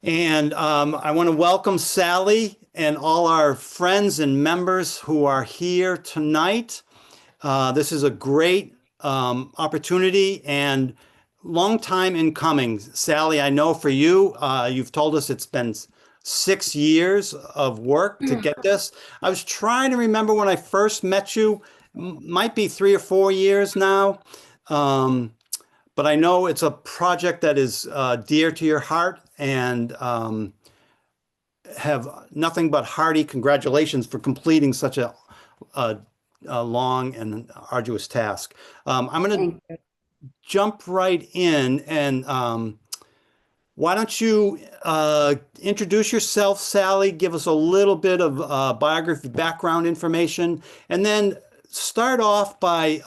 And I want to welcome Sally and all our friends and members who are here tonight. This is a great opportunity and long time in coming. Sally, I know for you, you've told us it's been 6 years of work to get this. I was trying to remember when I first met you, might be 3 or 4 years now. Um, but I know it's a project that is dear to your heart and have nothing but hearty congratulations for completing such a, a long and arduous task. I'm going to Thank you. jump right in and why don't you introduce yourself, Sally, give us a little bit of biography, background information, and then start off by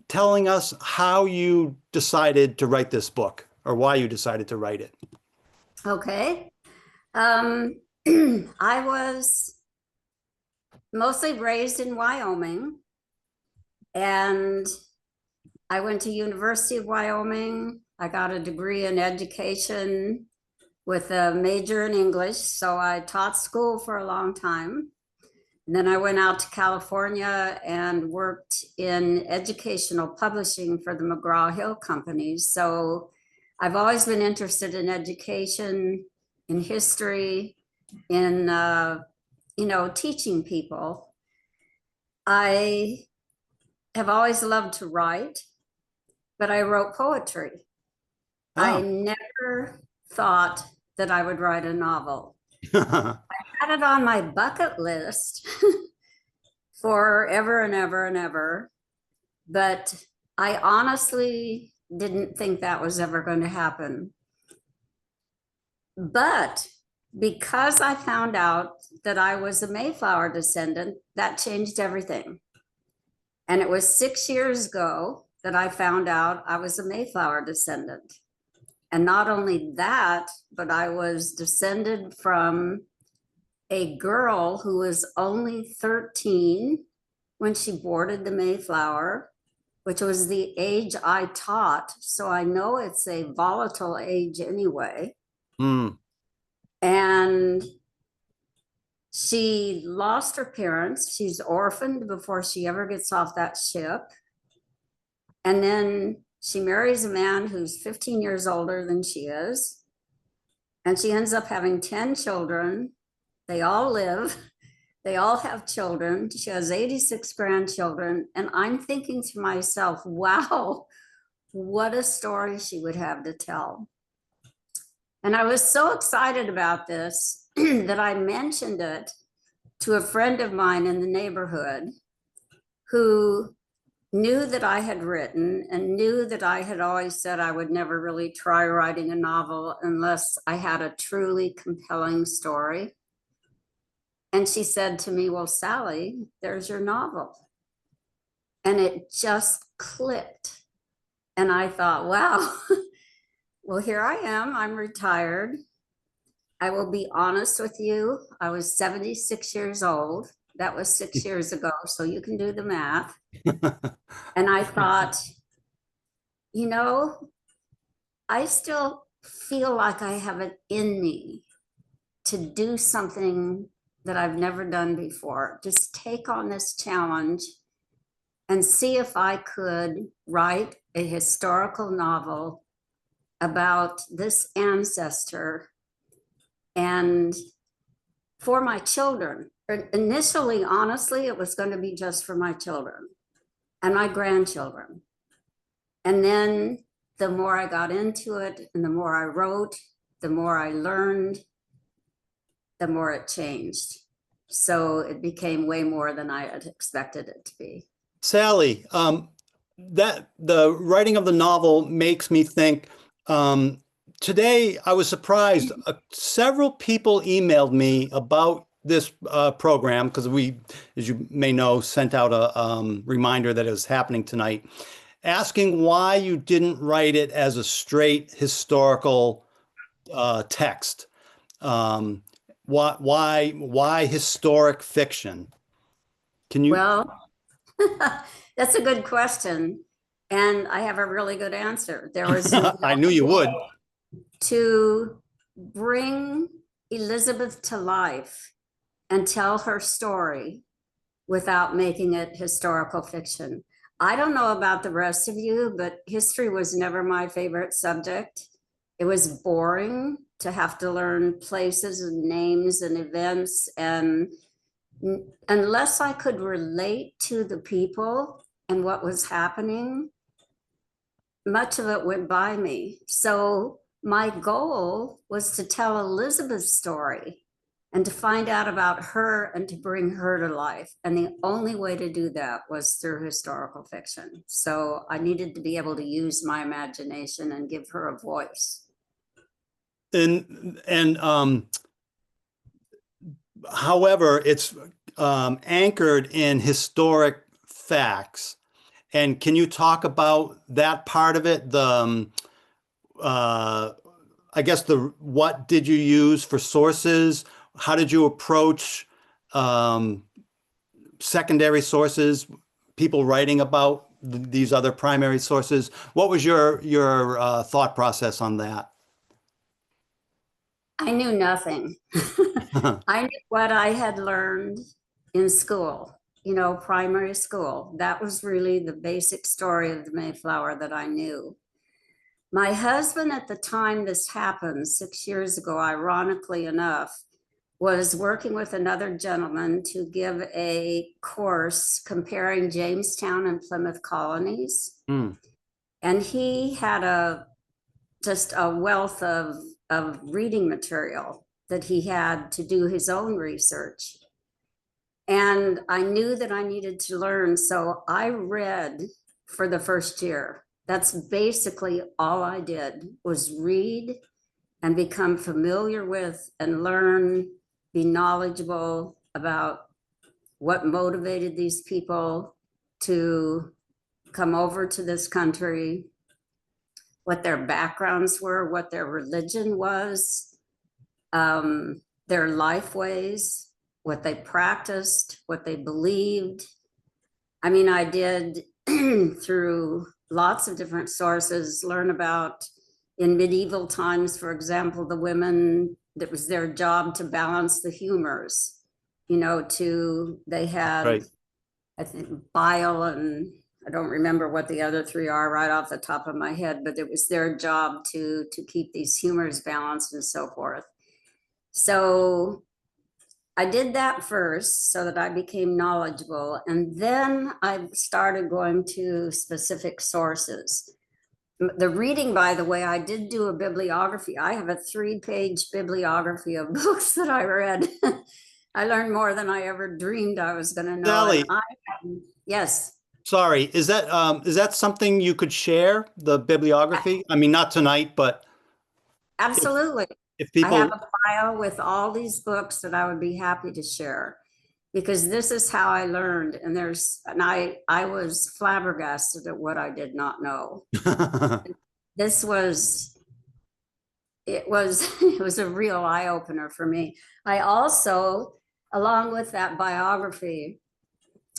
telling us how you decided to write this book or why you decided to write it. Okay. I was mostly raised in Wyoming, and I went to University of Wyoming. I got a degree in education with a major in English, so I taught school for a long time. And then I went out to California and worked in educational publishing for the McGraw-Hill companies. So I've always been interested in education, in history, in teaching people. I have always loved to write, but I wrote poetry. I Oh. never thought that I would write a novel. I had it on my bucket list forever and ever and ever, but I honestly didn't think that was ever going to happen. But because I found out that I was a Mayflower descendant, that changed everything. And it was 6 years ago that I found out I was a Mayflower descendant. And not only that, but I was descended from a girl who was only 13 when she boarded the Mayflower, which was the age I taught. So I know it's a volatile age anyway. Mm. And she lost her parents. She's orphaned before she ever gets off that ship. And then she marries a man who's 15 years older than she is. And she ends up having 10 children. They all live. They all have children. She has 86 grandchildren. And I'm thinking to myself, wow, what a story she would have to tell. And I was so excited about this that I mentioned it to a friend of mine in the neighborhood who knew that I had written and knew that I had always said I would never really try writing a novel unless I had a truly compelling story. And she said to me, well, Sally, there's your novel. And it just clicked. And I thought, wow, well, here I am. I'm retired. I will be honest with you. I was 76 years old. That was 6 years ago. So you can do the math. And I thought, I still feel like I have it in me to do something that I've never done before. Just take on this challenge and see if I could write a historical novel about this ancestor and for my children. Initially, honestly, it was going to be just for my children and my grandchildren. And then the more I got into it and the more I wrote, the more I learned, the more it changed. So it became way more than I had expected it to be. Sally, that the writing of the novel makes me think. Today, I was surprised. Several people emailed me about this program because we, as you may know, sent out a reminder that it was happening tonight, asking why you didn't write it as a straight historical text. Um, why historic fiction? Can you? Well, that's a good question. And I have a really good answer. There was no I knew you would. to bring Elizabeth to life and tell her story without making it historical fiction. I don't know about the rest of you, but history was never my favorite subject. It was boring to have to learn places and names and events. And unless I could relate to the people and what was happening, much of it went by me. So my goal was to tell Elizabeth's story and to find out about her and to bring her to life. And the only way to do that was through historical fiction. So I needed to be able to use my imagination and give her a voice. And however, it's anchored in historic facts. And can you talk about that part of it? I guess what did you use for sources? How did you approach secondary sources, people writing about these other primary sources? What was your thought process on that? I knew nothing. I knew what I had learned in school, primary school. That was really the basic story of the Mayflower that I knew. My husband, at the time this happened, 6 years ago, ironically enough, was working with another gentleman to give a course comparing Jamestown and Plymouth colonies. Mm. And he had just a wealth of reading material that he had to do his own research. And I knew that I needed to learn. So I read for the first year. That's basically all I did, was read and become familiar with and learn, be knowledgeable about what motivated these people to come over to this country, what their backgrounds were, what their religion was, their life ways, what they practiced, what they believed. I mean, I did through lots of different sources learn about, in medieval times, for example, the women, that was their job to balance the humors. They had, Right. I think, bile, and I don't remember what the other three are right off the top of my head, but it was their job to keep these humors balanced and so forth. So I did that first so that I became knowledgeable. And then I started going to specific sources. The reading, by the way, I did do a bibliography. I have a 3-page bibliography of books that I read. I learned more than I ever dreamed I was going to know. Sally, Yes. sorry, is that something you could share, the bibliography? I mean, not tonight, but Absolutely. if I have people, a file with all these books that I would be happy to share, because this is how I learned. And I was flabbergasted at what I did not know. This was, it was a real eye opener for me. I also, along with that biography,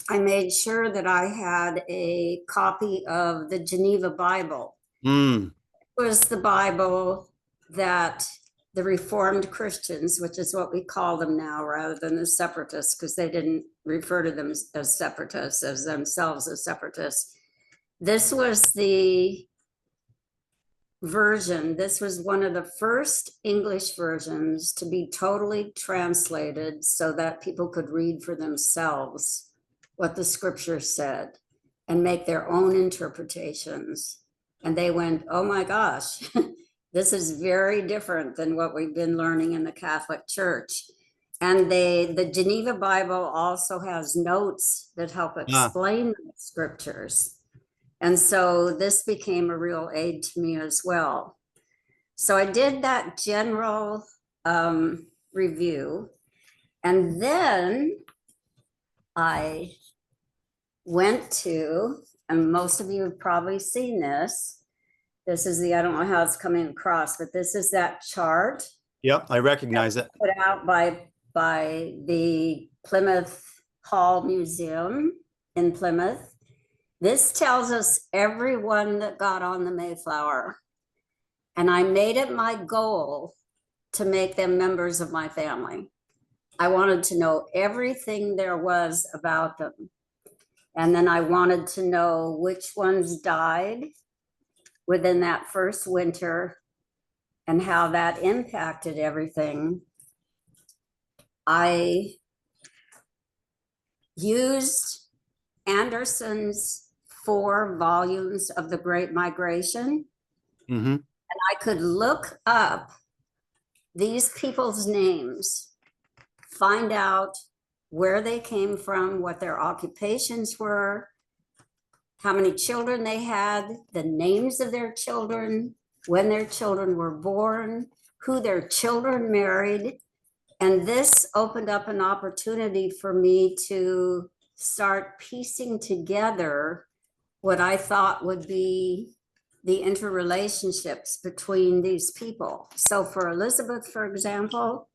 I made sure that I had a copy of the Geneva Bible. Mm. It was the Bible that the Reformed Christians, which is what we call them now rather than the separatists, because they didn't refer to them as separatists, as themselves as separatists. This was the version, this was one of the first English versions to be totally translated so that people could read for themselves what the scripture said and make their own interpretations. And they went, oh my gosh, this is very different than what we've been learning in the Catholic Church. And the Geneva Bible also has notes that help explain the scriptures. And so this became a real aid to me as well. So I did that general review. And then I went to, and most of you have probably seen this. This is I don't know how it's coming across, but this is that chart. Yep, I recognize it. Put out by the Plymouth Hall Museum in Plymouth. This tells us everyone that got on the Mayflower. And I made it my goal to make them members of my family. I wanted to know everything there was about them. And then I wanted to know which ones died within that first winter and how that impacted everything. I used Anderson's 4 volumes of The Great Migration. Mm-hmm. And I could look up these people's names, find out where they came from, what their occupations were, how many children they had, the names of their children, when their children were born, who their children married. And this opened up an opportunity for me to start piecing together what I thought would be the interrelationships between these people. So for Elizabeth, for example,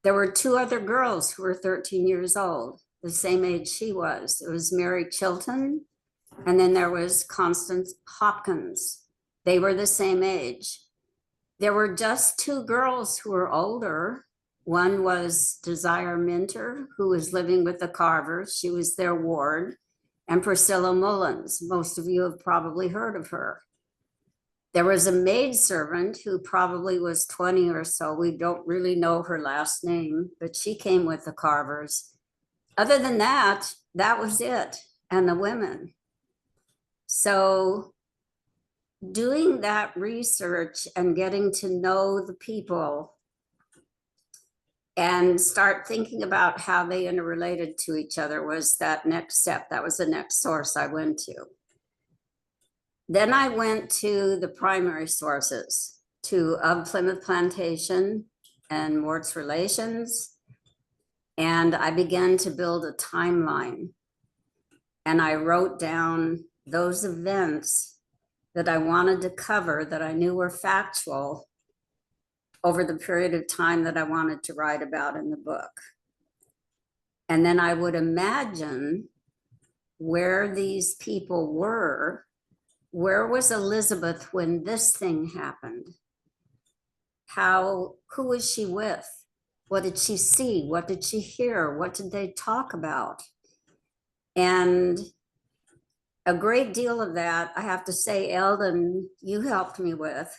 there were 2 other girls who were 13 years old, the same age she was. It was Mary Chilton, and then there was Constance Hopkins. They were the same age. There were just 2 girls who were older. One was Desire Minter, who was living with the Carvers. She was their ward. And Priscilla Mullins. Most of you have probably heard of her. There was a maidservant who probably was 20 or so. We don't really know her last name, but she came with the Carvers. Other than that, that was it, and the women. So doing that research and getting to know the people and start thinking about how they interrelated to each other was that next step. That was the next source I went to. Then I went to the primary sources, to Of Plymouth Plantation and Mort's Relations, and I began to build a timeline. And I wrote down those events that I wanted to cover that I knew were factual over the period of time that I wanted to write about in the book. And then I would imagine where these people were. Where was Elizabeth when this thing happened? Who was she with? What did she see? What did she hear? What did they talk about? And a great deal of that, I have to say, Eldon, you helped me with.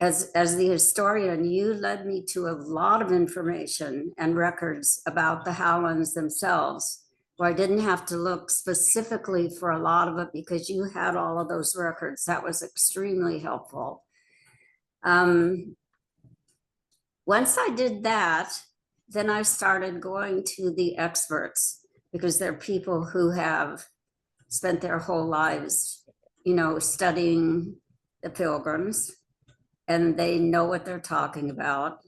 As the historian, you led me to a lot of information and records about the Howlands themselves, where I didn't have to look specifically for a lot of it because you had all of those records. That was extremely helpful. Once I did that, then I started going to the experts, because they're people who have spent their whole lives, studying the Pilgrims, and they know what they're talking about.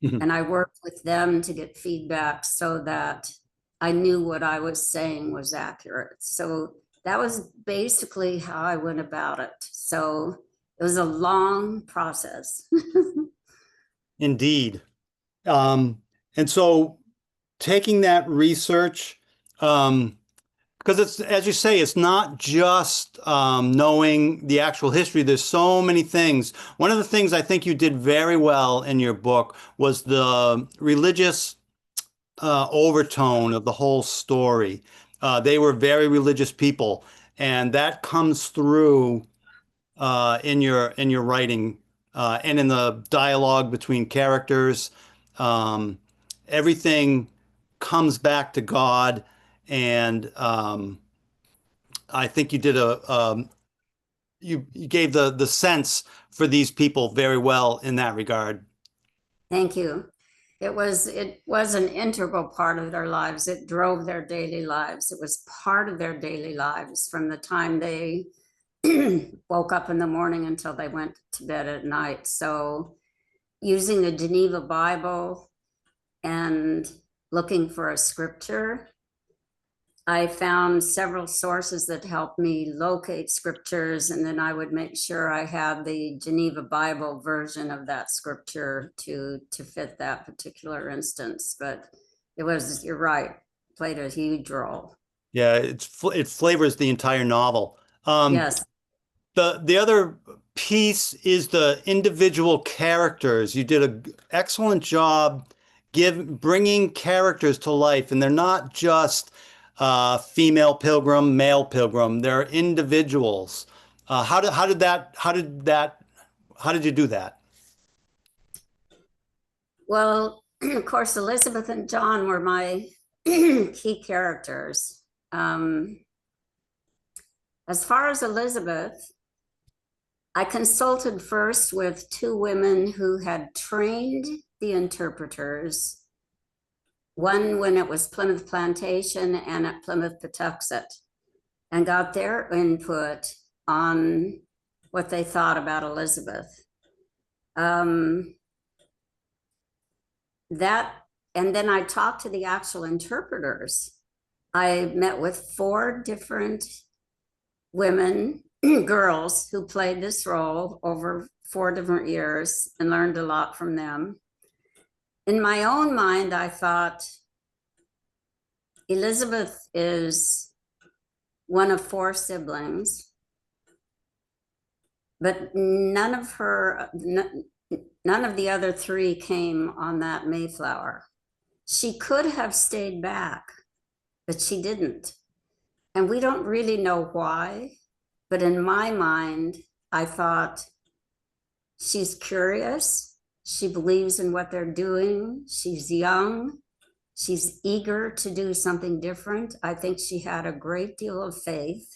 And I worked with them to get feedback so that I knew what I was saying was accurate. So that was basically how I went about it. So it was a long process. Indeed. And so taking that research, because it's, as you say, it's not just knowing the actual history. There's so many things. One of the things I think you did very well in your book was the religious overtone of the whole story. They were very religious people, and that comes through in your writing and in the dialogue between characters. Um, Everything comes back to God, and I think you did you gave the sense for these people very well in that regard. Thank you. It was an integral part of their lives. It drove their daily lives. It was part of their daily lives from the time they woke up in the morning until they went to bed at night. So using the Geneva Bible and looking for a scripture, I found several sources that helped me locate scriptures, and then I would make sure I had the Geneva Bible version of that scripture to fit that particular instance. But you're right, played a huge role. Yeah, it flavors the entire novel. Um, Yes. the other piece is the individual characters. You did an excellent job bringing characters to life, and they're not just female pilgrim, male pilgrim. They're individuals. How did you do that? Well, of course, Elizabeth and John were my key characters. Um, as far as Elizabeth, I consulted first with two women who had trained the interpreters, one when it was Plymouth Plantation and at Plymouth Patuxent, and got their input on what they thought about Elizabeth. Um, that, and then I talked to the actual interpreters. I met with four different women, girls who played this role over 4 different years and learned a lot from them. In my own mind, I thought Elizabeth is one of four siblings, but none of the other three came on that Mayflower. She could have stayed back, but she didn't. And we don't really know why, but in my mind, I thought she's curious. She believes in what they're doing. She's young. She's eager to do something different. I think she had a great deal of faith.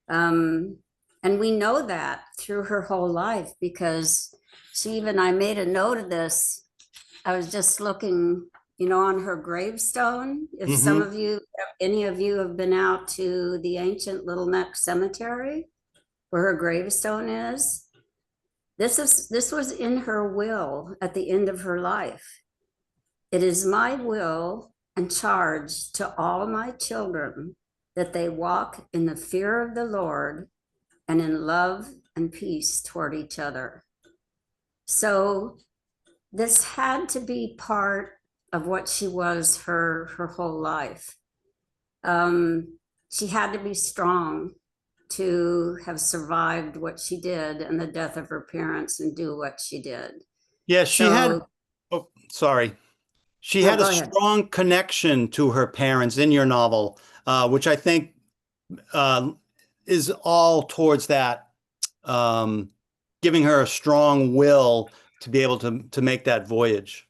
Um, and we know that through her whole life because I made a note of this. I was just looking, on her gravestone. If Hmm. any of you have been out to the ancient Little Neck Cemetery where her gravestone is, this was in her will at the end of her life. It is my will and charge to all my children that they walk in the fear of the Lord and in love and peace toward each other. So this had to be part of what she was her whole life. She had to be strong to have survived what she did and the death of her parents and do what she did. Yeah, So, oh, sorry. She no, had a go ahead. strong connection to her parents in your novel, which I think uh, is all towards that, um, giving her a strong will to be able to make that voyage.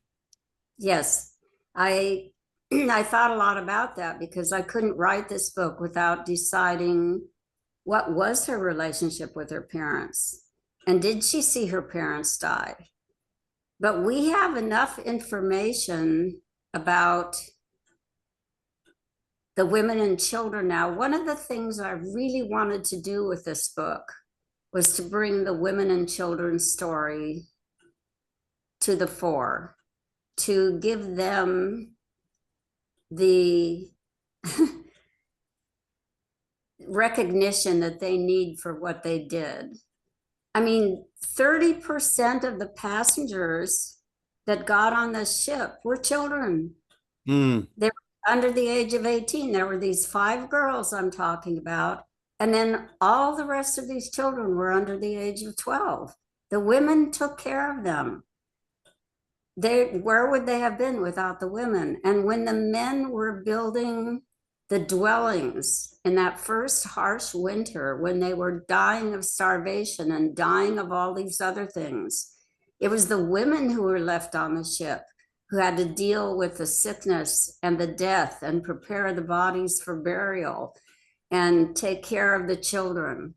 Yes, I I thought a lot about that because I couldn't write this book without deciding what was her relationship with her parents and did she see her parents die? But we have enough information about the women and children now. One of the things I really wanted to do with this book was to bring the women and children's story to the fore, to give them the recognition that they need for what they did. I mean, 30% of the passengers that got on the ship were children. Mm, They were under the age of 18. There were these five girls I'm talking about. And then all the rest of these children were under the age of 12. The women took care of them. Where would they have been without the women? And when the men were building the dwellings in that first harsh winter, when they were dying of starvation and dying of all these other things, it was the women who were left on the ship who had to deal with the sickness and the death and prepare the bodies for burial and take care of the children.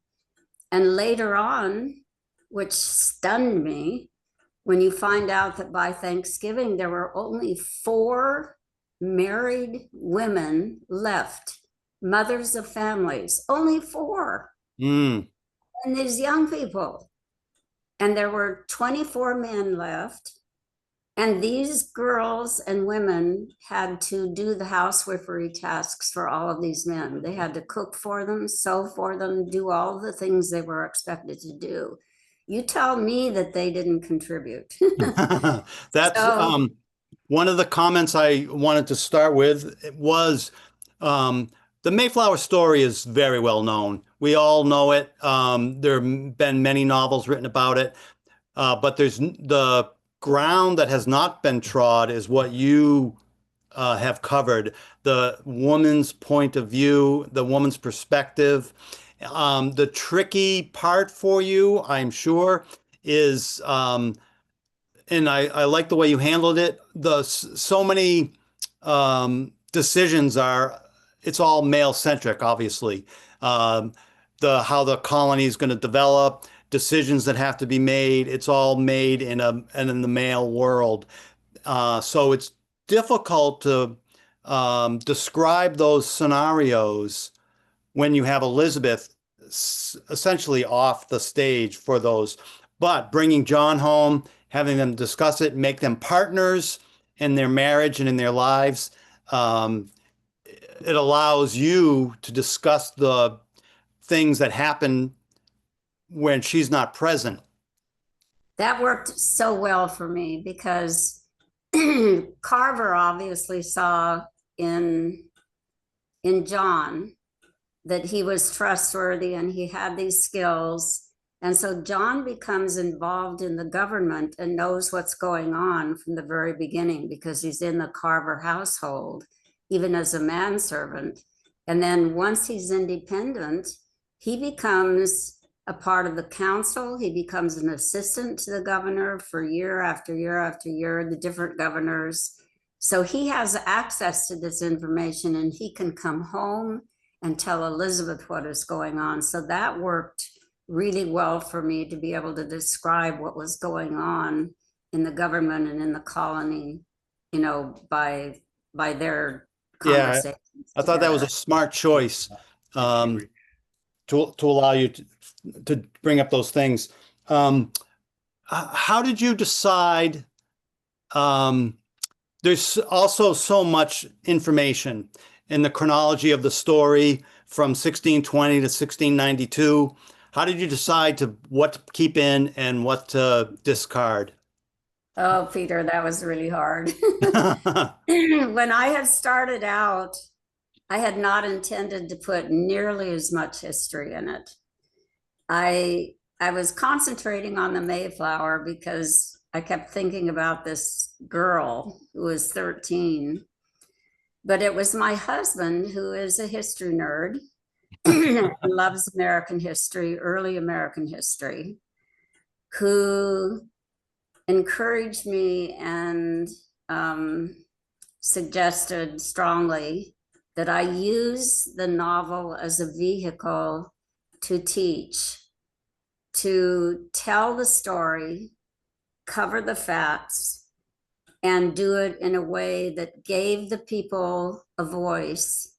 And later on, which stunned me, when you find out that by Thanksgiving there were only four married women left, mothers of families, only four, mm. and these young people. And there were 24 men left. And these girls and women had to do the housewifery tasks for all of these men. They had to cook for them, sew for them, do all the things they were expected to do. You tell me that they didn't contribute. That's So, one of the comments I wanted to start with was, um, The Mayflower story is very well known. We all know it. There have been many novels written about it, but there's the ground that has not been trod is what you have covered. The woman's point of view, the woman's perspective. The tricky part for you, I'm sure, is and I like the way you handled it. So many decisions are, it's all male centric, obviously. Um, the how the colony is going to develop, decisions that have to be made, it's all made in the male world. So it's difficult to describe those scenarios when you have Elizabeth essentially off the stage for those. But bringing John home, having them discuss it, make them partners in their marriage and in their lives, um, it allows you to discuss the things that happen when she's not present. That worked so well for me because Carver obviously saw in in John that he was trustworthy and he had these skills. And so John becomes involved in the government and knows what's going on from the very beginning because he's in the Carver household, even as a manservant. And then once he's independent, he becomes a part of the council. He becomes an assistant to the governor for year after year after year, the different governors. So he has access to this information and he can come home and tell Elizabeth what is going on. So that worked really well for me to be able to describe what was going on in the government and in the colony, by their Yeah, conversations I thought that was a together. smart choice um, to allow you to bring up those things. How did you decide? Um, there's also so much information in the chronology of the story from 1620 to 1692. How did you decide to what to keep in and what to discard? Oh, Peter, that was really hard. When I had started out, I had not intended to put nearly as much history in it. I was concentrating on the Mayflower because I kept thinking about this girl who was 13. But it was my husband, who is a history nerd, loves American history, early American history, who encouraged me and um, suggested strongly that I use the novel as a vehicle to teach, to tell the story, cover the facts, and do it in a way that gave the people a voice.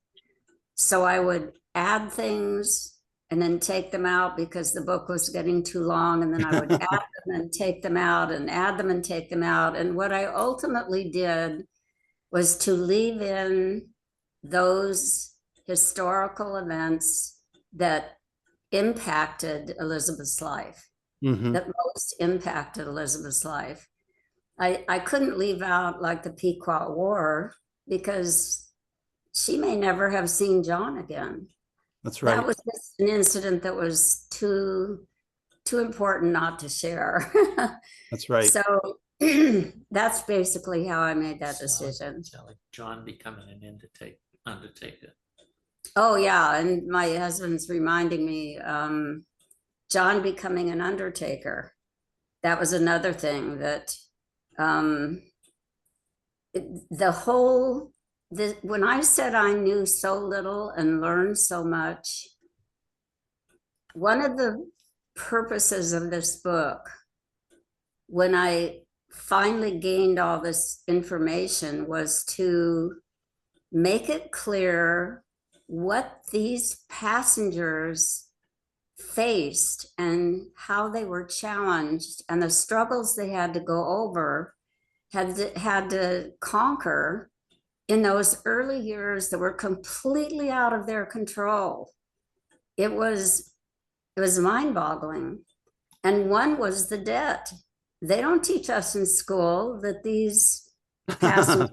So I would add things and then take them out because the book was getting too long. And then I would add them and take them out and add them and take them out. And what I ultimately did was to leave in those historical events that impacted Elizabeth's life, Hmm. that most impacted Elizabeth's life. I couldn't leave out like the Pequot War because she may never have seen John again. That's That right. was just an incident that was too important not to share. That's right. So that's basically how I made that decision. Sally, John becoming an undertaker. Oh yeah, and my husband's reminding me, John becoming an undertaker. That was another thing that um, the whole when I said I knew so little and learned so much, one of the purposes of this book, when I finally gained all this information, was to make it clear what these passengers faced and how they were challenged and the struggles they had to go over, had to conquer in those early years that were completely out of their control. It was mind-boggling. And one was the debt. They don't teach us in school that these passengers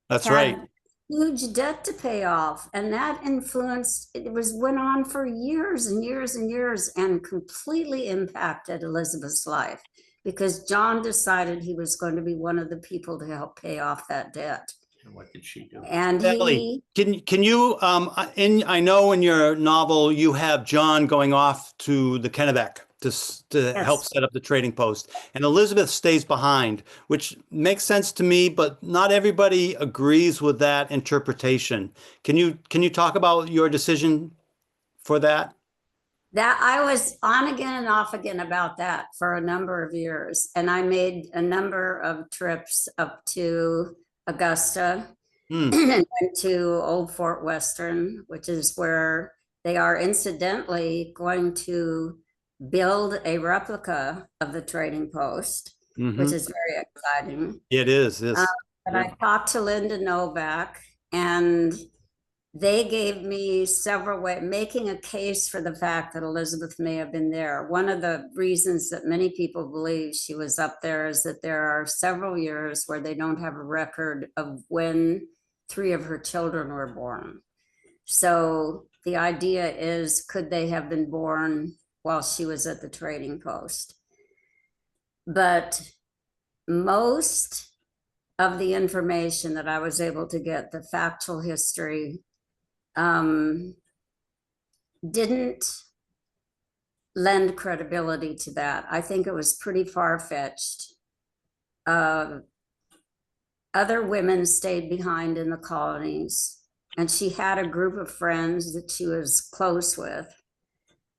That's right. had huge debt to pay off, and that influenced, went on for years and years and years, and completely impacted Elizabeth's life, because John decided he was going to be one of the people to help pay off that debt. And what did she do? And Sally, can you I know in your novel you have John going off to the Kennebec to help Yes. set up the trading post, and Elizabeth stays behind, which makes sense to me, but not everybody agrees with that interpretation. Can you talk about your decision for that? that I was on again and off again about that for a number of years, and I made a number of trips up to Augusta Hmm. and went to Old Fort Western, which is where they are incidentally going to build a replica of the trading post, which Hmm. is very exciting. It is. Uh, This. but I talked to Linda Novak, and they gave me several ways, making a case for the fact that Elizabeth may have been there. One of the reasons that many people believe she was up there is that there are several years where they don't have a record of when 3 of her children were born. So the idea is, could they have been born while she was at the trading post? But most of the information that I was able to get, the factual history, didn't lend credibility to that. I think it was pretty far-fetched. Other women stayed behind in the colonies, and she had a group of friends that she was close with.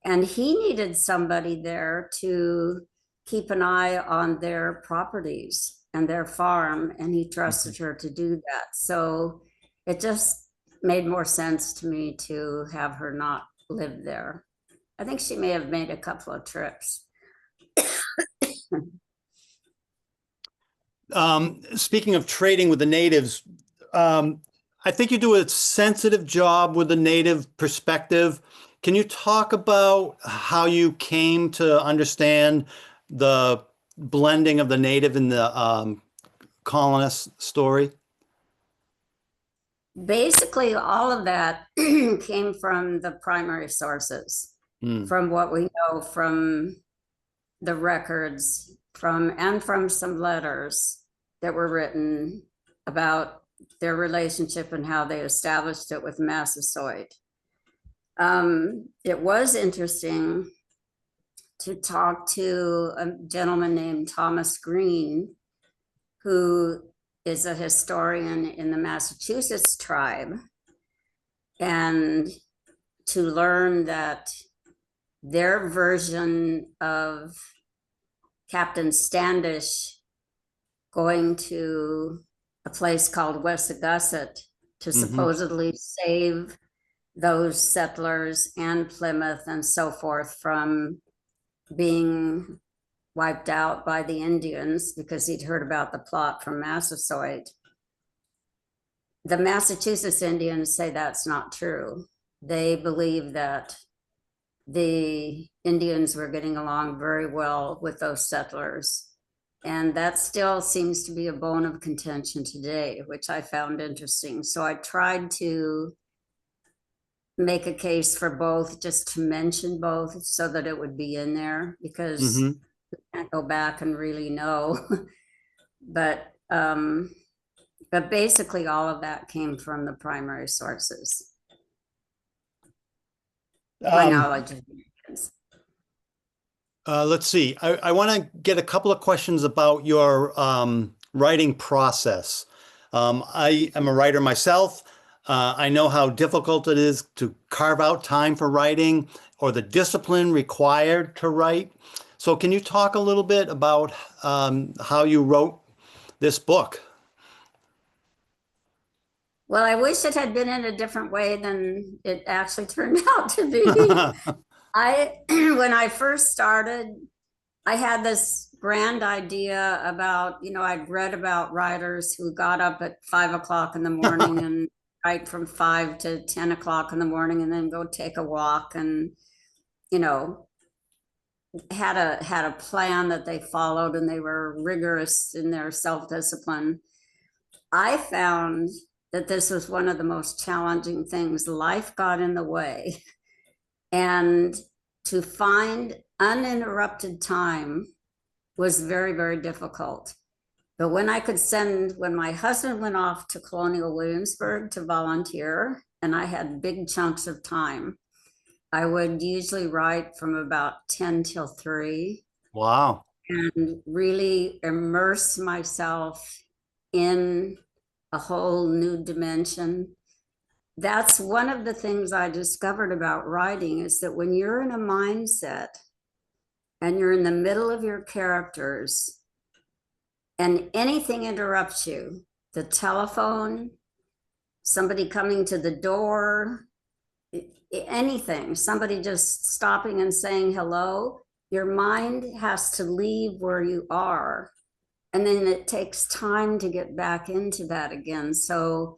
And he needed somebody there to keep an eye on their properties and their farm, and he trusted her to do that. So it just made more sense to me to have her not live there. I think she may have made a couple of trips. Speaking of trading with the natives, I think you do a sensitive job with the native perspective. Can you talk about how you came to understand the blending of the native and the colonist story? Basically, all of that came from the primary sources, Mm. from what we know from the records, and from some letters that were written about their relationship and how they established it with Massasoit. It was interesting to talk to a gentleman named Thomas Green, who is a historian in the Massachusetts tribe, and to learn that their version of Captain Standish going to a place called Wessagusset to supposedly save those settlers and Plymouth and so forth from being wiped out by the Indians, because he'd heard about the plot from Massasoit. The Massachusetts Indians say that's not true. They believe that the Indians were getting along very well with those settlers. And that still seems to be a bone of contention today, which I found interesting. So I tried to make a case for both, just to mention both so that it would be in there, because Hmm. we can't go back and really know. But basically all of that came from the primary sources. My knowledge of Indians. Let's see. I want to get a couple of questions about your writing process. I am a writer myself. I know how difficult it is to carve out time for writing, or the discipline required to write. So can you talk a little bit about how you wrote this book? Well, I wish it had been in a different way than it actually turned out to be. When I first started, I had this grand idea about, I'd read about writers who got up at 5 o'clock in the morning and write from 5 to 10 o'clock in the morning, and then go take a walk, and, had a plan that they followed, and they were rigorous in their self-discipline. I found that this was one of the most challenging things. Life got in the way. And to find uninterrupted time was very, very difficult. But when my husband went off to Colonial Williamsburg to volunteer, and I had big chunks of time, I would usually write from about 10 till 3 Wow. and really immerse myself in a whole new dimension. That's one of the things I discovered about writing, is that when you're in a mindset and you're in the middle of your characters and anything interrupts you, the telephone, somebody coming to the door, anything, somebody just stopping and saying hello, your mind has to leave where you are. And then it takes time to get back into that again. So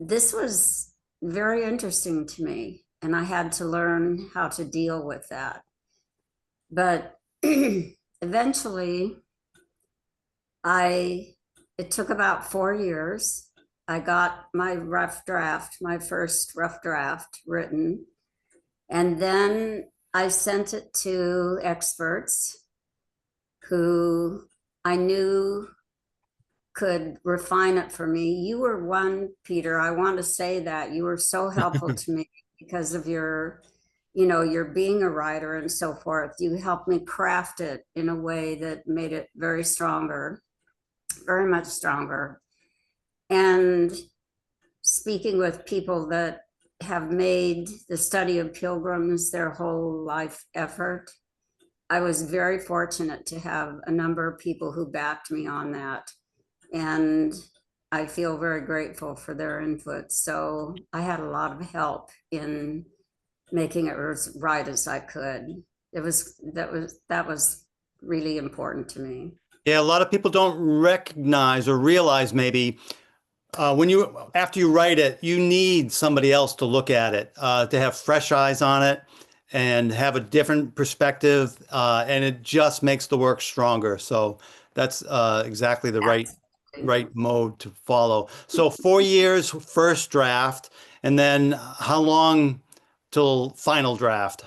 this was very interesting to me, and I had to learn how to deal with that. But eventually, it took about 4 years. I got my first rough draft written, and then I sent it to experts who I knew could refine it for me. You were one, Peter. I want to say that you were so helpful to me because of your being a writer and so forth. You helped me craft it in a way that made it very much stronger. And speaking with people that have made the study of pilgrims their whole life effort, I was very fortunate to have a number of people who backed me on that. And I feel very grateful for their input. So I had a lot of help in making it as right as I could. That was really important to me. Yeah, a lot of people don't recognize or realize maybe after you write it, you need somebody else to look at it, to have fresh eyes on it and have a different perspective, and it just makes the work stronger. So that's exactly the right mode to follow. So 4 years first draft, and then how long till final draft?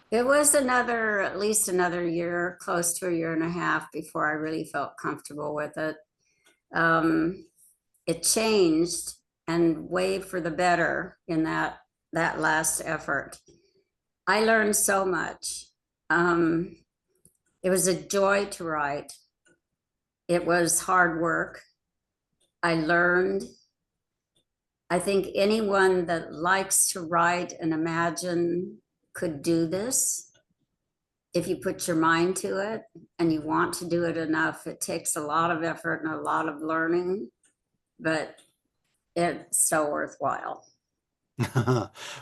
It was at least another year, close to a year and a half before I really felt comfortable with it. It changed, and way for the better in that last effort. I learned so much. It was a joy to write. It was hard work. I learned. I think anyone that likes to write and imagine could do this. If you put your mind to it and you want to do it enough, it takes a lot of effort and a lot of learning, but it's so worthwhile.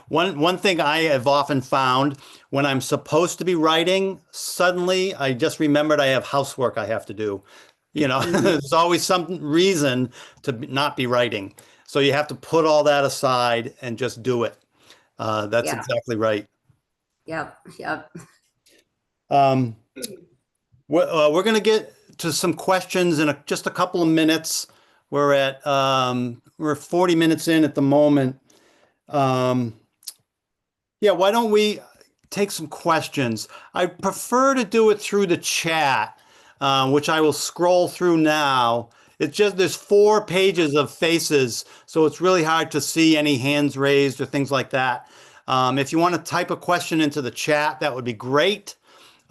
One thing I have often found when I'm supposed to be writing, suddenly I just remembered I have housework I have to do. There's always some reason to not be writing. So you have to put all that aside and just do it. That's exactly right. Yep. We're going to get to some questions in just a couple of minutes. We're 40 minutes in at the moment. Why don't we take some questions? I prefer to do it through the chat, which I will scroll through now. It's just there's 4 pages of faces, so it's really hard to see any hands raised or things like that. If you want to type a question into the chat, that would be great.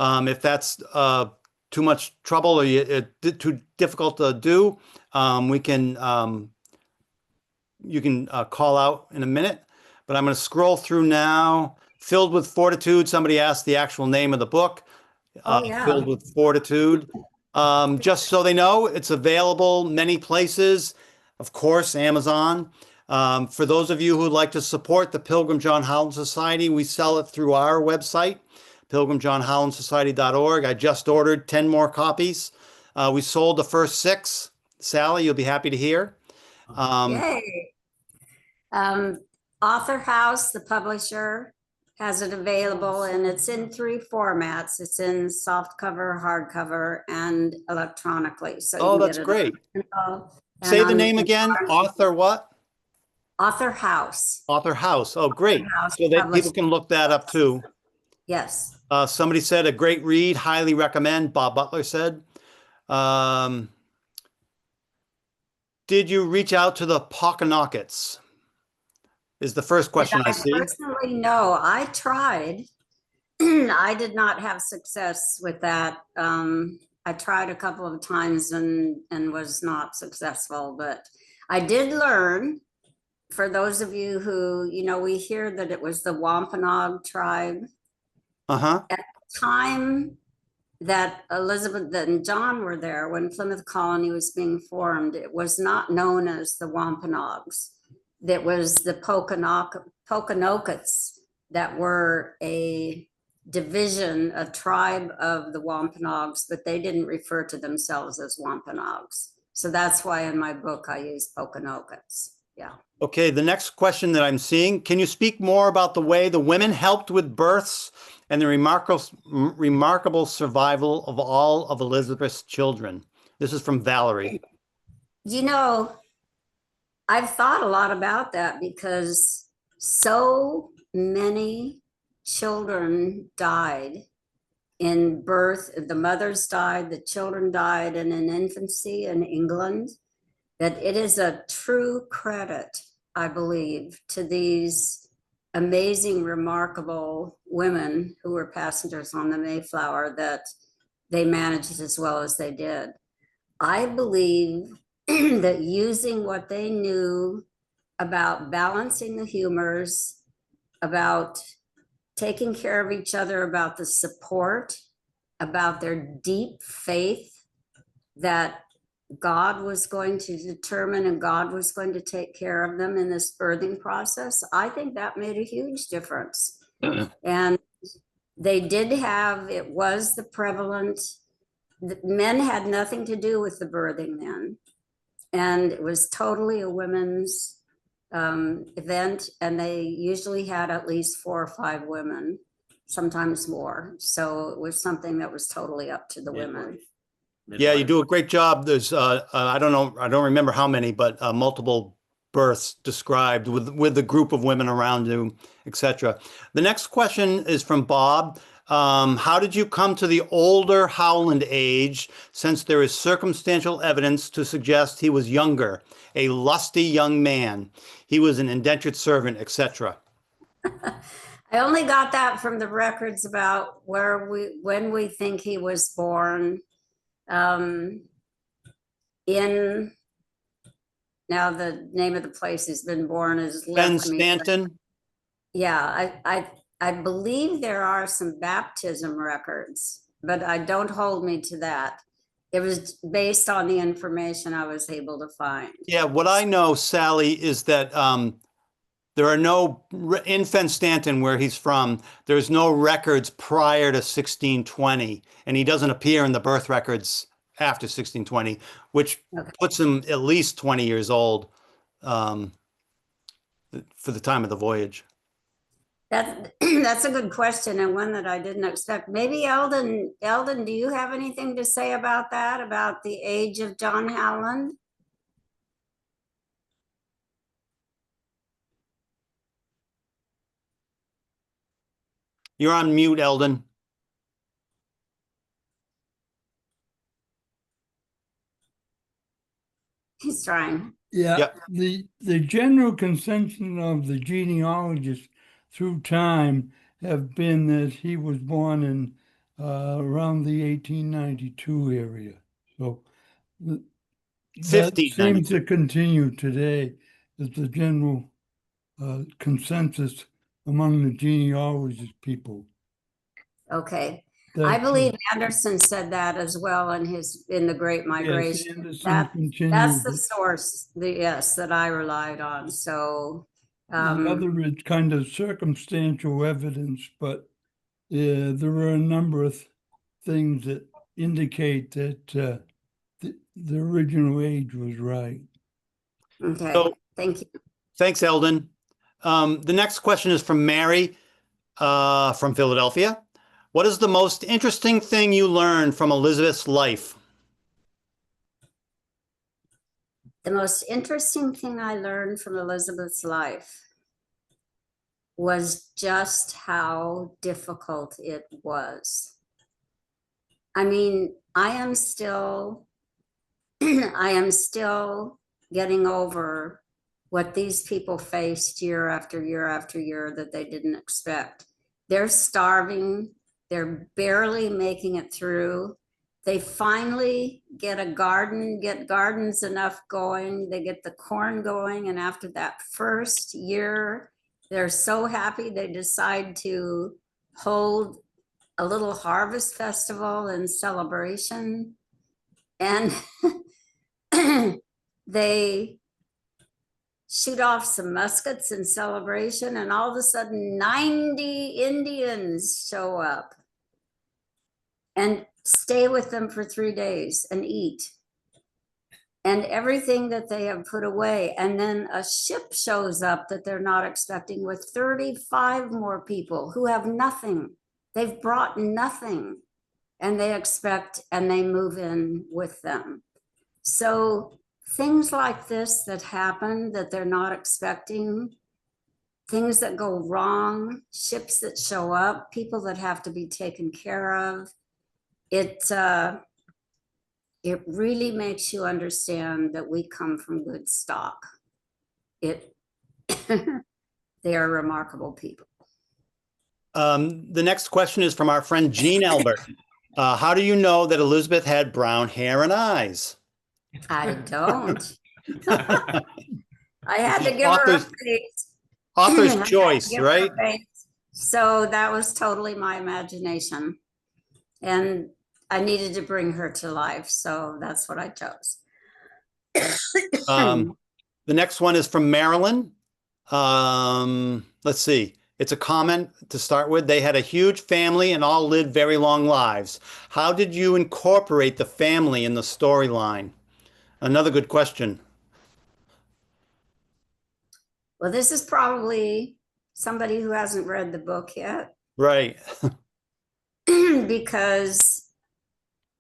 If that's too much trouble or too difficult to do, you can call out in a minute. But I'm going to scroll through now. Filled with Fortitude. Somebody asked the actual name of the book. Filled with Fortitude. Just so they know, it's available many places. Of course, Amazon. For those of you who would like to support the Pilgrim John Howland Society, we sell it through our website, pilgrimjohnhowlandsociety.org. I just ordered 10 more copies. We sold the first 6. Sally, you'll be happy to hear. Yay. Author House, the publisher, has it available, and it's in 3 formats. It's in softcover, hardcover, and electronically. So that's great. And Say the on name again. Author what? Author House. Author House. Oh, great. House So that people published. can look that up too. Yes. Somebody said a great read, highly recommend. Bob Butler said. Um, did you reach out to the Pockanockets? Is the first question I see. Personally, no, I tried. I did not have success with that. I tried a couple of times and was not successful, but I did learn, for those of you who, we hear that it was the Wampanoag tribe. Uh-huh. At the time that Elizabeth and John were there, when Plymouth Colony was being formed, it was not known as the Wampanoags. That was the Pokanokets that were a division, a tribe of the Wampanoags, but they didn't refer to themselves as Wampanoags. So that's why in my book I use Pokanokets. Yeah. Okay, the next question that I'm seeing, can you speak more about the way the women helped with births and the remarkable survival of all of Elizabeth's children? This is from Valerie. I've thought a lot about that because so many children died in birth. The mothers died, the children died, and in infancy in England, that it is a true credit, I believe, to these amazing, remarkable women who were passengers on the Mayflower that they managed as well as they did. I believe that using what they knew about balancing the humors, about taking care of each other, about the support, about their deep faith that God was going to determine and God was going to take care of them in this birthing process, I think that made a huge difference. And they did have, it was the prevalent, the men had nothing to do with the birthing then. And it was totally a women's event, and they usually had at least 4 or 5 women, sometimes more. So it was something that was totally up to the women. Yeah, you do a great job. There's, I don't know, I don't remember how many, but multiple births described with the group of women around you, etc. The next question is from Bob. How did you come to the older Howland age, since there is circumstantial evidence to suggest he was younger, a lusty young man? He was an indentured servant, etc. I only got that from the records about when we think he was born. Now the name of the place he's been born is Ben left me. Stanton. Yeah, I believe there are some baptism records, but I don't hold me to that. It was based on the information I was able to find. Yeah, what I know, Sally, is that there are no, in Stanton, where he's from, there's no records prior to 1620, and he doesn't appear in the birth records after 1620, which puts him at least 20 years old for the time of the voyage. That's a good question, and one that I didn't expect. Maybe Eldon, do you have anything to say about that, about the age of John Howland? You're on mute, Eldon. He's trying. Yeah, Yep. the general consensus of the genealogists through time have been that he was born in around the 1892 area. So that seems to continue today as the general consensus among the genealogist people. Okay. I believe Anderson said that as well in the Great Migration. Yes, that's the source, yes, that I relied on. So the other is kind of circumstantial evidence, but there are a number of things that indicate that the original age was right. Okay, so, thank you. Thanks, Eldon. The next question is from Mary from Philadelphia. What is the most interesting thing you learned from Elizabeth's life? The most interesting thing I learned from Elizabeth's life was just how difficult it was. I mean, I am still getting over what these people faced year after year after year that they didn't expect. They're starving. They're barely making it through. They finally get a garden, get gardens enough going. They get the corn going. And after that first year, they're so happy they decide to hold a little harvest festival and celebration. And they shoot off some muskets in celebration, and all of a sudden 90 Indians show up and stay with them for 3 days and eat and everything that they have put away. And then a ship shows up that they're not expecting with 35 more people who have nothing. They've brought nothing, and they expect, and they move in with them. So things like this that happen that they're not expecting, things that go wrong, ships that show up, people that have to be taken care of, it really makes you understand that we come from good stock. They are remarkable people. The next question is from our friend Jean Albert. How do you know that Elizabeth had brown hair and eyes? I don't. I had to give her a face. Author's I had to choice, give her a right? face. So that was totally my imagination. And I needed to bring her to life. So that's what I chose. The next one is from Marilyn. Let's see. It's a comment to start with. They had a huge family and all lived very long lives. How did you incorporate the family in the storyline? Another good question. Well, this is probably somebody who hasn't read the book yet. Right. Because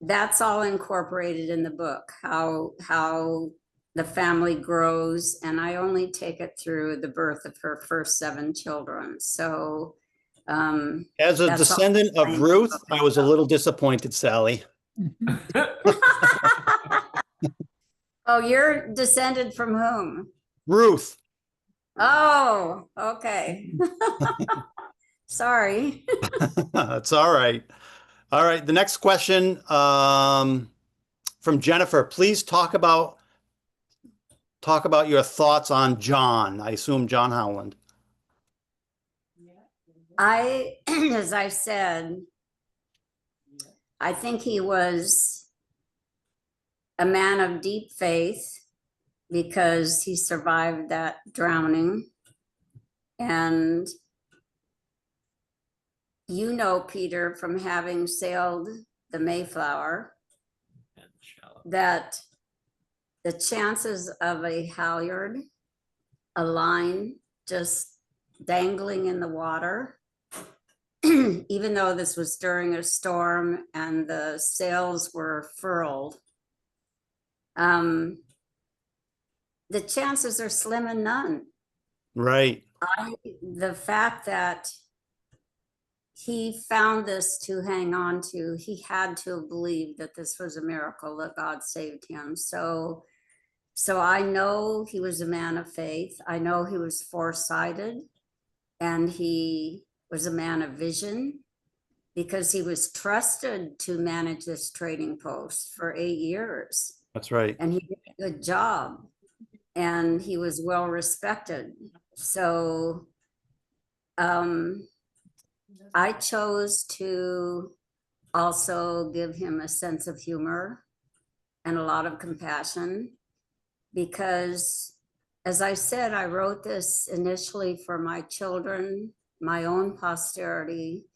that's all incorporated in the book, how the family grows, and I only take it through the birth of her first 7 children. So As a descendant of Ruth, I was a little disappointed, Sally. Oh, you're descended from whom? Ruth. Oh, okay. Sorry. That's all right. All right. The next question from Jennifer. Please talk about your thoughts on John. I assume John Howland. As I said, I think he was a man of deep faith because he survived that drowning. And you know, Peter, from having sailed the Mayflower, that the chances of a halyard, a line just dangling in the water, even though this was during a storm and the sails were furled, the chances are slim and none. Right. The fact that he found this to hang on to, he had to have believed that this was a miracle, that God saved him. So I know he was a man of faith. I know he was foresighted, and he was a man of vision, because he was trusted to manage this trading post for 8 years. That's right. And he did a good job, and he was well respected. So I chose to also give him a sense of humor and a lot of compassion, because, as I said, I wrote this initially for my children, my own posterity.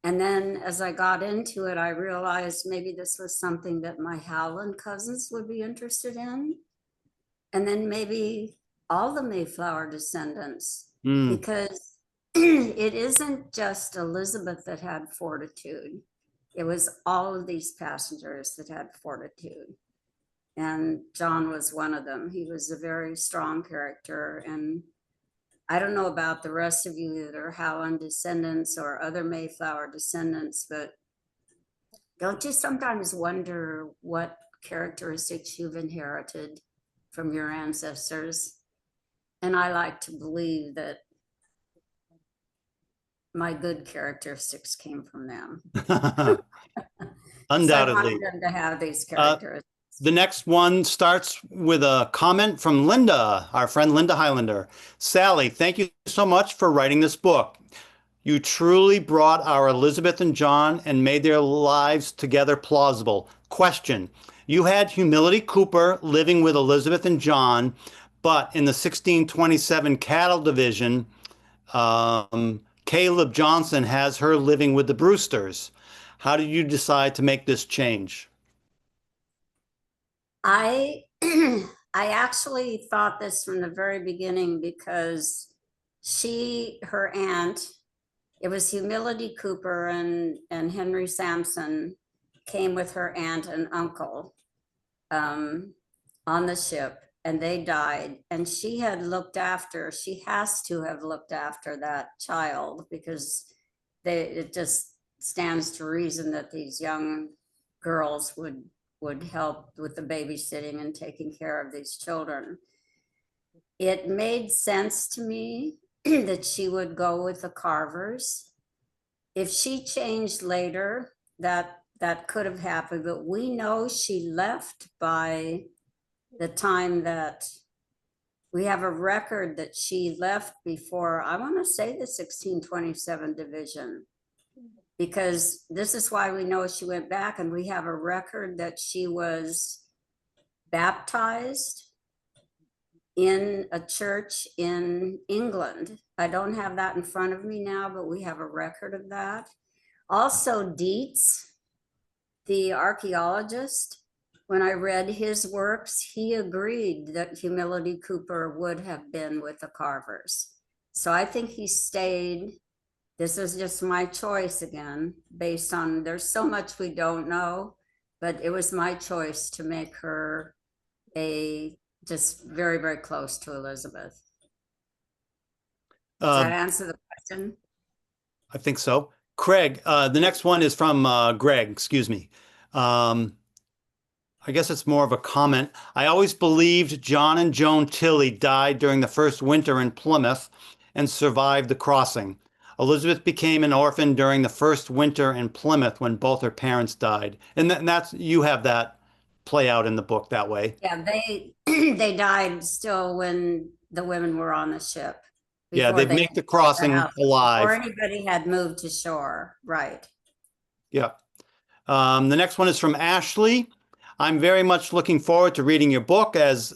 And then as I got into it, I realized maybe this was something that my Howland cousins would be interested in. And then maybe all the Mayflower descendants, because it isn't just Elizabeth that had fortitude. It was all of these passengers that had fortitude. And John was one of them. He was a very strong character. And I don't know about the rest of you that are Howland descendants or other Mayflower descendants, but don't you sometimes wonder what characteristics you've inherited from your ancestors? And I like to believe that my good characteristics came from them. So I Undoubtedly. wanted them to have these Uh, characteristics. The next one starts with a comment from Linda, our friend Linda Highlander. Sally, thank you so much for writing this book. You truly brought our Elizabeth and John and made their lives together plausible. Question. You had Humility Cooper living with Elizabeth and John, but in the 1627 cattle division, Caleb Johnson has her living with the Brewsters. How did you decide to make this change? I I actually thought this from the very beginning because her aunt, it was Humility Cooper and Henry Sampson came with her aunt and uncle on the ship, and they died. And she has to have looked after that child because it just stands to reason that these young girls would help with the babysitting and taking care of these children. It made sense to me that she would go with the Carvers. If she changed later, that could have happened, but we know she left by the time that we have a record that she left before, I want to say, the 1627 division, because this is why we know she went back, and we have a record that she was baptized in a church in England. I don't have that in front of me now, but we have a record of that. Also, Dietz, the archaeologist, when I read his works, he agreed that Humility Cooper would have been with the Carvers. So I think he stayed. This is just my choice again, based on, there's so much we don't know, but it was my choice to make her just very, very close to Elizabeth. Does that answer the question? I think so. Craig, the next one is from Greg, excuse me. I guess it's more of a comment. I always believed John and Joan Tilley died during the first winter in Plymouth and survived the crossing. Elizabeth became an orphan during the first winter in Plymouth when both her parents died. And that's, you have that play out in the book that way. Yeah, they died still when the women were on the ship. Yeah, they make the crossing alive. Before anybody had moved to shore, right? Yeah. The next one is from Ashley. I'm very much looking forward to reading your book as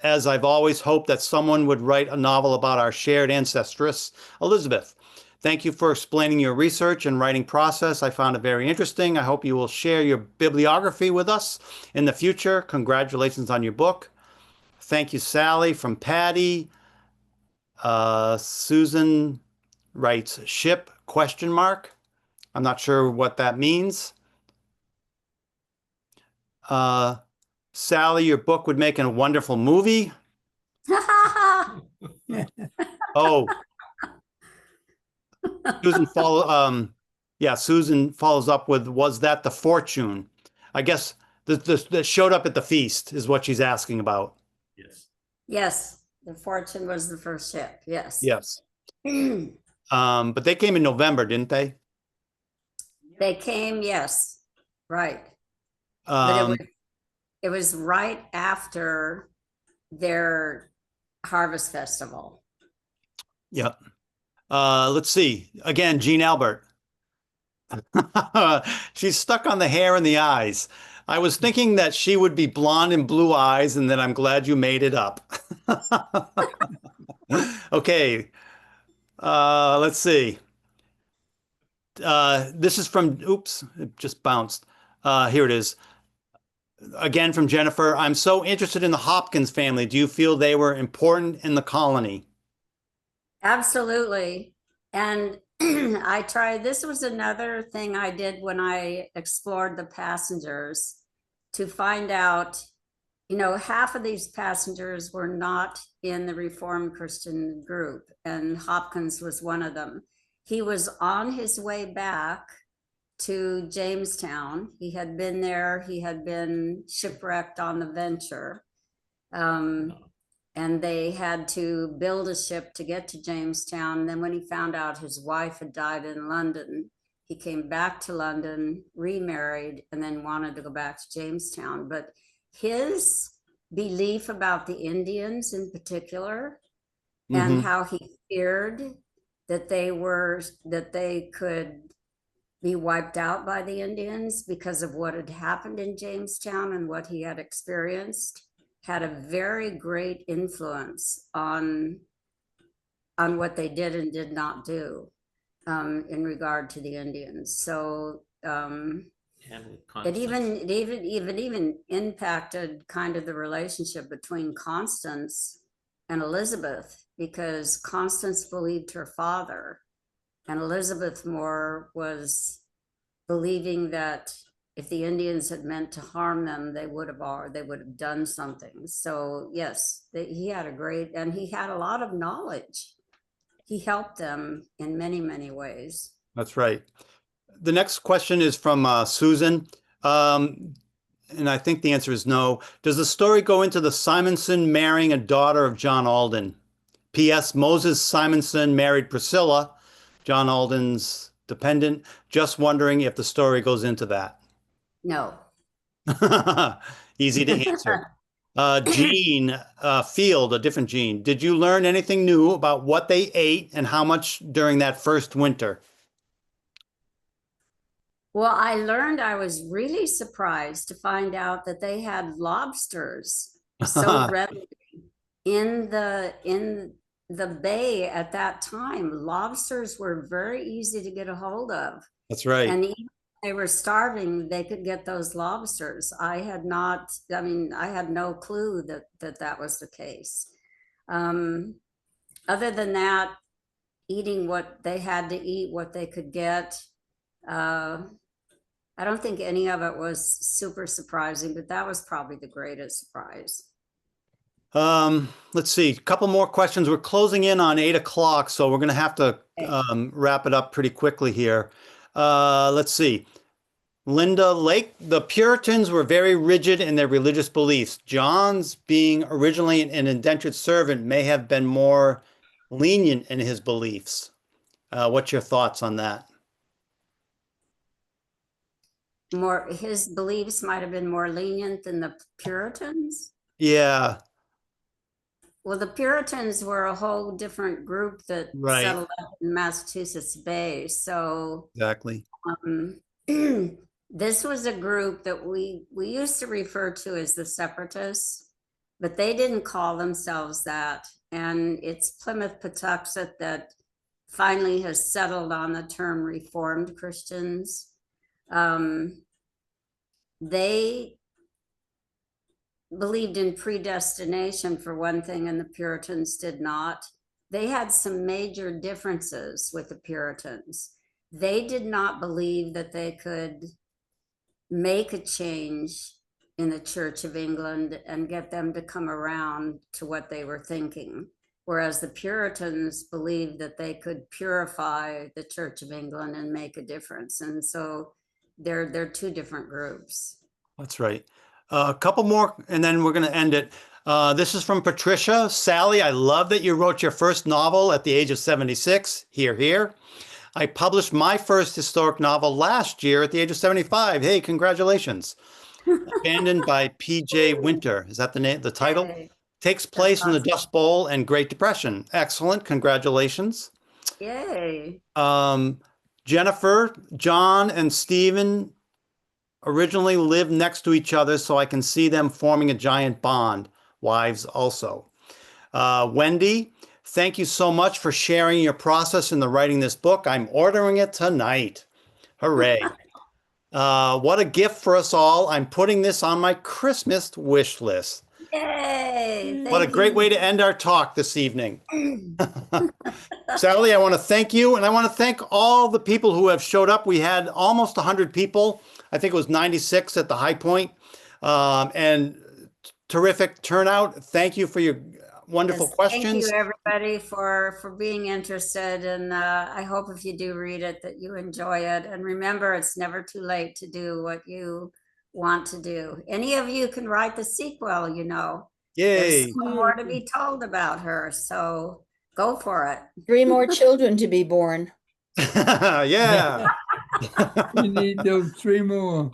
I've always hoped that someone would write a novel about our shared ancestress, Elizabeth. Thank you for explaining your research and writing process. I found it very interesting. I hope you will share your bibliography with us in the future. Congratulations on your book. Thank you, Sally, from Patty. Susan writes ship ? I'm not sure what that means. Sally, your book would make a wonderful movie. Oh, Susan follows up with, was that the fortune? I guess that showed up at the feast is what she's asking about. Yes. Yes, the Fortune was the first ship. Yes. Yes. But they came in November, didn't they? They came, yes, right. But it was right after their harvest festival. Yep. Let's see. Again, Jean Albert. She's stuck on the hair and the eyes. I was thinking that she would be blonde and blue eyes, and then I'm glad you made it up. Okay. Let's see. This is from, oops, it just bounced. Here it is. Again from Jennifer. I'm so interested in the Hopkins family. Do you feel they were important in the colony? Absolutely. And this was another thing I did when I explored the passengers, to find out you know, half of these passengers were not in the Reformed Christian group, and Hopkins was one of them. He was on his way back to Jamestown. He had been there, he had been shipwrecked on the Venture. And they had to build a ship to get to Jamestown. Then when he found out his wife had died in London, he came back to London, remarried, and then wanted to go back to Jamestown. But his belief about the Indians in particular, and how he feared that they could be wiped out by the Indians because of what had happened in Jamestown and what he had experienced, had a very great influence on what they did and did not do in regard to the Indians. So it even impacted kind of the relationship between Constance and Elizabeth, because Constance believed her father, and Elizabeth more was believing that if the Indians had meant to harm them, they would have done something. So yes, he had a lot of knowledge. He helped them in many, many ways. That's right. The next question is from Susan. And I think the answer is no. Does the story go into the Simonson marrying a daughter of John Alden? P.S. Moses Simonson married Priscilla, John Alden's dependent. Just wondering if the story goes into that. No. Easy to answer. Jean Field, a different Jean. Did you learn anything new about what they ate and how much during that first winter? Well, I was really surprised to find out that they had lobsters so readily in the bay at that time. Lobsters were very easy to get a hold of. That's right. And even if they were starving, they could get those lobsters. I had no clue that was the case. Other than that, eating what they had to eat, what they could get. I don't think any of it was super surprising, but that was probably the greatest surprise. Let's see, a couple more questions. We're closing in on 8 o'clock, so we're going to have to wrap it up pretty quickly here. Let's see. Linda Lake, the Puritans were very rigid in their religious beliefs. John's, being originally an indentured servant, may have been more lenient in his beliefs. What's your thoughts on that? His beliefs might have been more lenient than the Puritans. Yeah. Well, the Puritans were a whole different group that settled up in Massachusetts Bay. So exactly. This was a group that we used to refer to as the Separatists, but they didn't call themselves that. And it's Plymouth Patuxet that finally has settled on the term Reformed Christians. They believed in predestination for one thing, and the Puritans did not. They had some major differences with the Puritans. They did not believe that they could make a change in the Church of England and get them to come around to what they were thinking. Whereas the Puritans believed that they could purify the Church of England and make a difference. And so they're two different groups. That's right. A couple more, and then we're going to end it. This is from Patricia. Sally, I love that you wrote your first novel at the age of 76. Hear, hear. I published my first historic novel last year at the age of 75. Hey, congratulations. Abandoned by P.J. Winter. Is that the title? Yay. Takes place in the Dust Bowl and Great Depression. Excellent. Congratulations. Yay. Jennifer, John, and Stephen originally lived next to each other, so I can see them forming a giant bond. Wives also. Wendy, thank you so much for sharing your process in the writing this book. I'm ordering it tonight. Hooray. What a gift for us all. I'm putting this on my Christmas wish list. Yay! What a great way to end our talk this evening. Sally, I want to thank you, and I want to thank all the people who have showed up. We had almost 100 people. I think it was 96 at the high point. And terrific turnout. Thank you for your wonderful Yes, questions. Thank you, everybody, for being interested. And I hope if you do read it, that you enjoy it. And remember, it's never too late to do what you want to do. Any of you can write the sequel, you know. Yay. There's still more to be told about her. So go for it. 3 more children to be born. Yeah, We need those 3 more.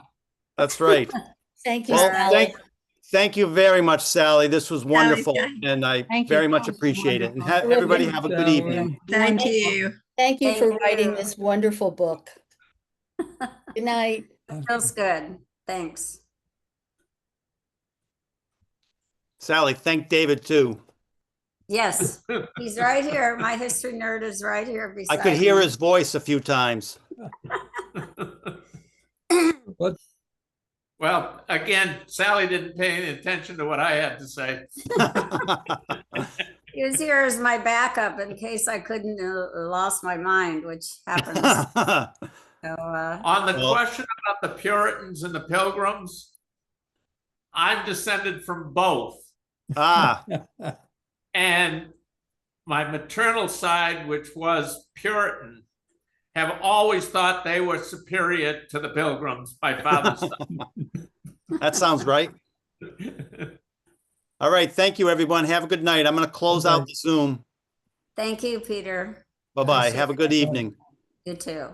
that's right. Thank you, Well, Sally. thank you very much, Sally. This was wonderful, thank- and I Thank you. very much appreciate it. And Wonderful. everybody have a good Sally. evening. Thank Wonderful. you. Thank you Thank for writing you. this wonderful book. Good night. Feels good. Thanks. Sally, thank David too. Yes, he's right here. My history nerd is right here I beside could hear me. his voice a few times. What, Well, again, Sally didn't pay any attention to what I had to say. He was here as my backup in case I couldn't lost my mind, which happens. So, On the Well- question about the Puritans and the Pilgrims, I'm descended from both. Ah, And my maternal side, which was Puritan, have always thought they were superior to the Pilgrims, my father's side. that sounds right. All right, thank you, everyone. Have a good night. I'm going to close out Bye-bye. the Zoom. thank you, Peter. Bye-bye. Have a good evening. You too.